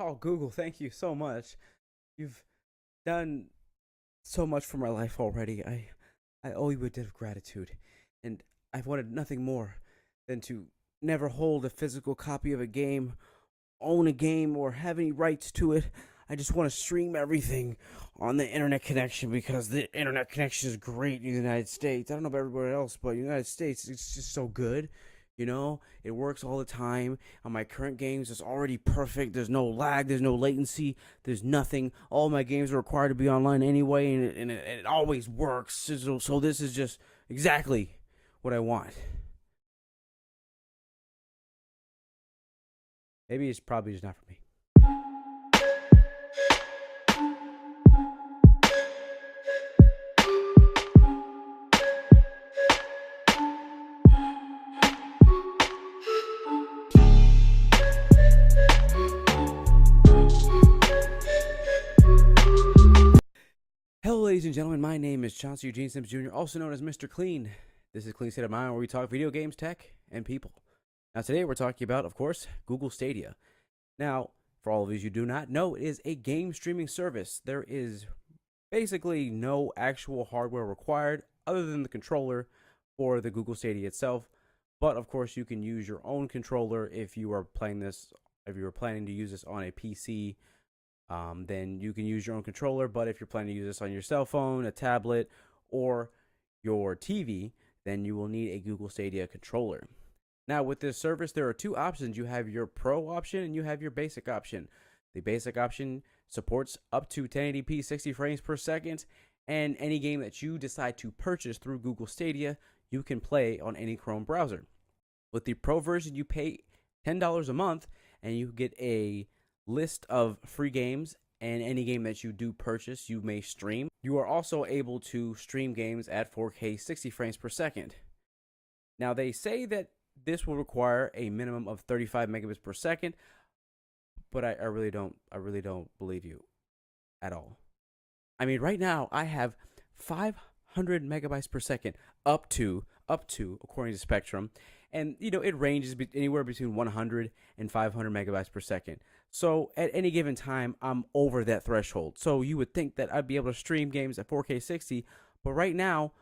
Oh, Google, thank you so much. You've done so much for my life already. I owe you a debt of gratitude, and I've wanted nothing more than to never hold a physical copy of a game, own a game, or have any rights to it. I just want to stream everything on the internet connection because the internet connection is great in the United States. I don't know about everywhere else, but in the United States, it's just so good. It works all the time. On my current games, it's already perfect. There's no lag, there's no latency, there's nothing. All my games are required to be online anyway, and it always works. So this is just exactly what I want. Maybe it's probably just not for me. Hello, ladies and gentlemen. My name is Chauncey Eugene Sims Jr., also known as Mr. Clean. This is Clean State of Mind, where we talk video games, tech, and people. Now, today we're talking about, of course, Google Stadia. Now, for all of you who do not know, it is a game streaming service. There is basically no actual hardware required other than the controller for the Google Stadia itself. But, of course, you can use your own controller if you are playing this, if you were planning to use this on a PC. Then you can use your own controller, but if you're planning to use this on your cell phone, a tablet, or your TV, then you will need a Google Stadia controller. Now, with this service, there are two options. You have your Pro option and you have your Basic option. The Basic option supports up to 1080p 60 frames per second, and any game that you decide to purchase through Google Stadia, you can play on any Chrome browser. With the Pro version, you pay $10 a month, and you get a list of free games, and any game that you do purchase you may stream. You are also able to stream games at 4K 60 frames per second. Now, they say that this will require a minimum of 35 megabits per second, but I really don't believe you at all. I mean, right now I have 500 megabytes per second up to according to Spectrum, and it ranges anywhere between 100 and 500 megabytes per second. So at any given time, I'm over that threshold. So you would think that I'd be able to stream games at 4K 60, but right now,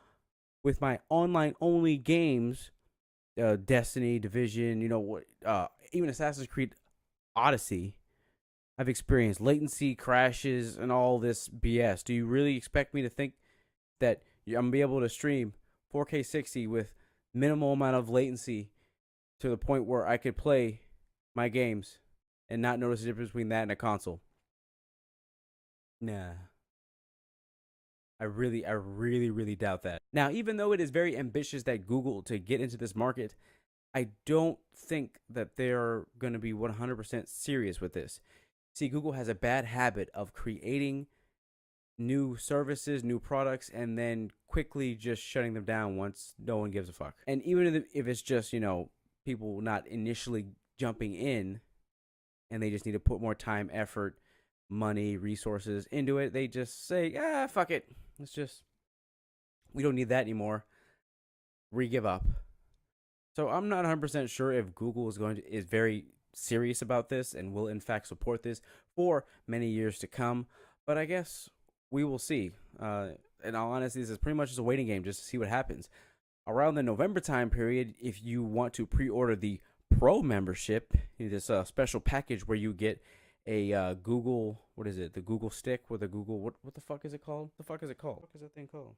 with my online only games, Destiny, Division, even Assassin's Creed Odyssey, I've experienced latency, crashes, and all this BS. Do you really expect me to think that I'm gonna be able to stream 4K 60 with minimal amount of latency to the point where I could play my games and not notice the difference between that and a console? Nah. I really doubt that. Now, even though it is very ambitious that Google to get into this market, I don't think that they're going to be 100% serious with this. See, Google has a bad habit of creating new services, new products, and then quickly just shutting them down once no one gives a fuck. And even if it's just, people not initially jumping in and they just need to put more time, effort, money, resources into it, they just say, fuck it. We don't need that anymore. We give up. So I'm not 100% sure if Google is very serious about this and will in fact support this for many years to come. But I guess we will see. In all honesty, this is pretty much just a waiting game just to see what happens. Around the November time period, if you want to pre-order the Pro membership, this special package where you get a Google, what is it? The Google Stick with a Google, what the fuck is it called? What is that thing called?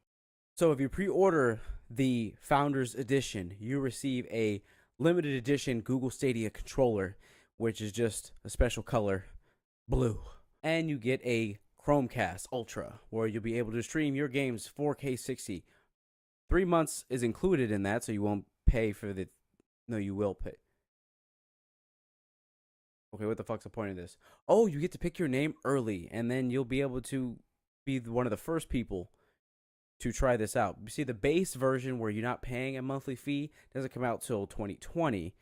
So if you pre-order the Founders Edition, you receive a limited edition Google Stadia controller, which is just a special color, blue. And you get a Chromecast Ultra, where you'll be able to stream your games 4K 60. 3 months is included in that, so you won't pay for the... No, you will pay. Okay, what the fuck's the point of this? Oh, you get to pick your name early, and then you'll be able to be one of the first people to try this out. You see, the base version where you're not paying a monthly fee doesn't come out till 2020.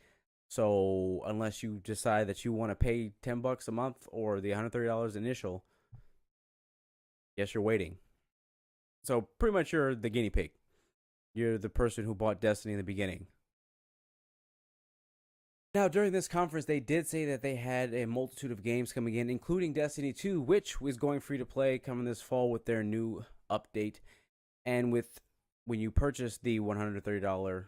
So unless you decide that you want to pay $10 a month or the $130 initial, yes, you're waiting. So pretty much you're the guinea pig. You're the person who bought Destiny in the beginning. Now, during this conference, they did say that they had a multitude of games coming in, including Destiny 2, which was going free to play coming this fall with their new update. And when you purchase the $130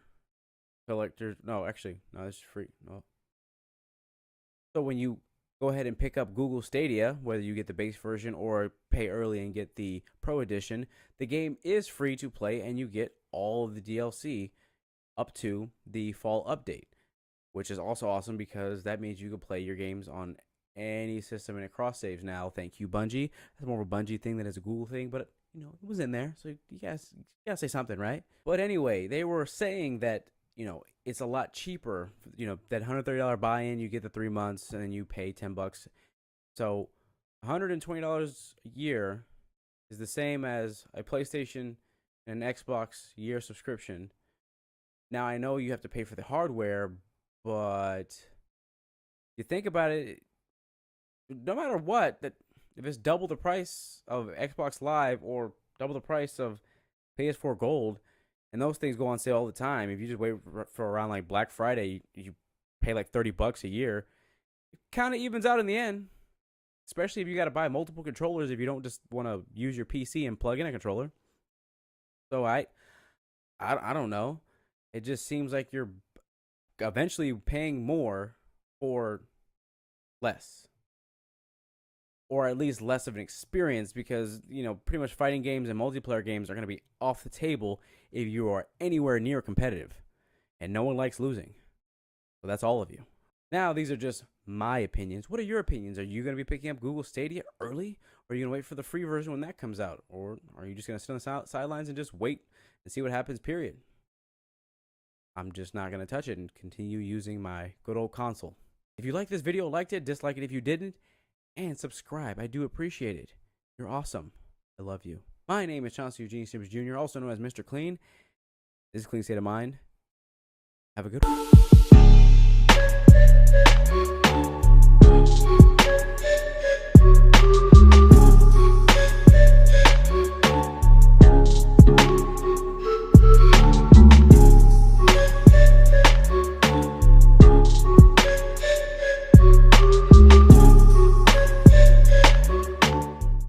collector, no, actually, no, it's free. No. So when you go ahead and pick up Google Stadia, whether you get the base version or pay early and get the Pro Edition, the game is free to play and you get all of the DLC up to the fall update, which is also awesome because that means you can play your games on any system and it cross saves now. Thank you, Bungie. That's more of a Bungie thing than it's a Google thing, but you know, it was in there, so you guys gotta say something, right? But anyway, they were saying that, you know, it's a lot cheaper. You know, that $130 buy-in, you get the 3 months, and then you pay $10. So $120 a year is the same as a PlayStation and an Xbox year subscription. Now I know you have to pay for the hardware, but you think about it, no matter what, that if it's double the price of Xbox Live or double the price of PS4 Gold, and those things go on sale all the time, if you just wait for around like Black Friday, you pay like $30 a year, it kind of evens out in the end. Especially if you got to buy multiple controllers, if you don't just want to use your PC and plug in a controller. So I don't know. It just seems like you're eventually paying more for less, or at least less of an experience, because, you know, pretty much fighting games and multiplayer games are going to be off the table if you are anywhere near competitive, and no one likes losing. So that's all of you. Now, these are just my opinions. What are your opinions? Are you going to be picking up Google Stadia early, or are you going to wait for the free version when that comes out, or are you just going to sit on the sidelines and just wait and see what happens, period? I'm just not going to touch it and continue using my good old console. If you liked this video, liked it, dislike it if you didn't, and subscribe. I do appreciate it. You're awesome. I love you. My name is Chauncey Eugene Sims Jr., also known as Mr. Clean. This is Clean State of Mind. Have a good one.